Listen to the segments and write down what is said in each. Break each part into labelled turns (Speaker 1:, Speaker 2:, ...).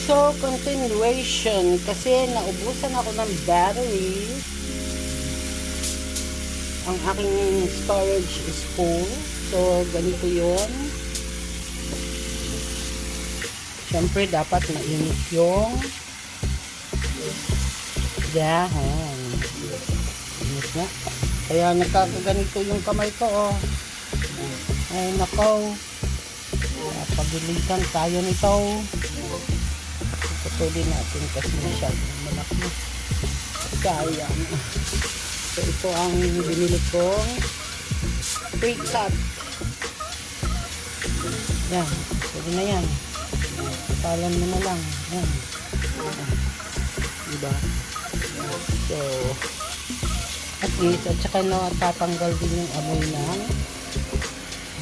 Speaker 1: So, continuation. Kasi naubusan ako ng battery. Ang aking storage is full. So, ganito yun. Siyempre, dapat mainit yung dahon. Init nga. Kaya nagkakaganito yung kamay ko, oh. Ay, nakaw. Pagilitan tayo nito. Patuloy natin kasi masyadong malaki. Sayang. So, ito ang binili kong pre-cut. Yan. Pwede na yan. Palan mo na lang. Yan. Diba? So, at least, at saka natatanggal din yung amoy ng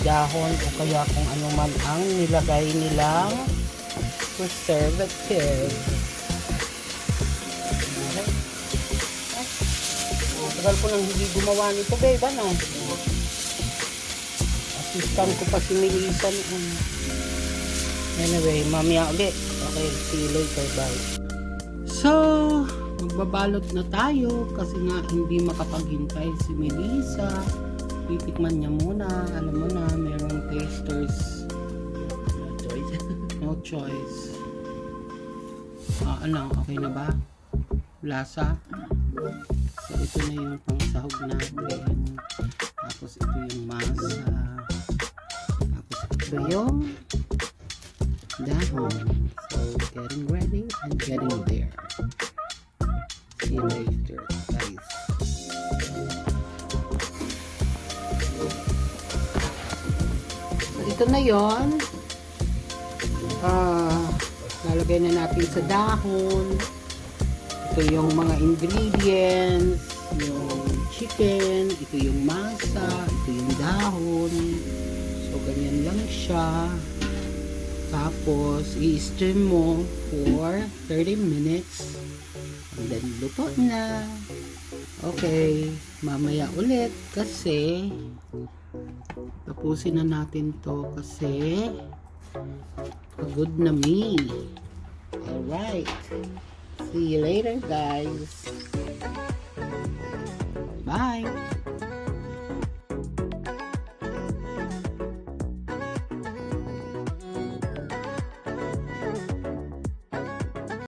Speaker 1: dahon o kaya kung ano man ang nilagay nilang preservative. Okay. Tagal ko nang hindi gumawa nito, babe, ano? Assistant ko pa si Melissa. Anyway, mamaya ulit. Okay, see you later, bye. So, magbabalot na tayo kasi nga hindi makapaghintay si Melissa. Titikman niya muna. Alam mo na, merong tasters. No choice. No choice. Ano, okay na ba? Lasa. So, ito na yung pangsahog natin. Tapos, ito yung masa. Tapos, ito yung dahon. So, getting ready and getting there. See you later, guys. So, ito na yon. Lalagay na natin sa dahon. Ito yung mga ingredients, yung chicken, ito yung masa, ito yung dahon. So, ganyan lang siya. Tapos, i-steam mo for 30 minutes. And then, luto na. Okay. Mamaya ulit kasi tapusin na natin to kasi pagod na me. Alright. See you later, guys. Bye.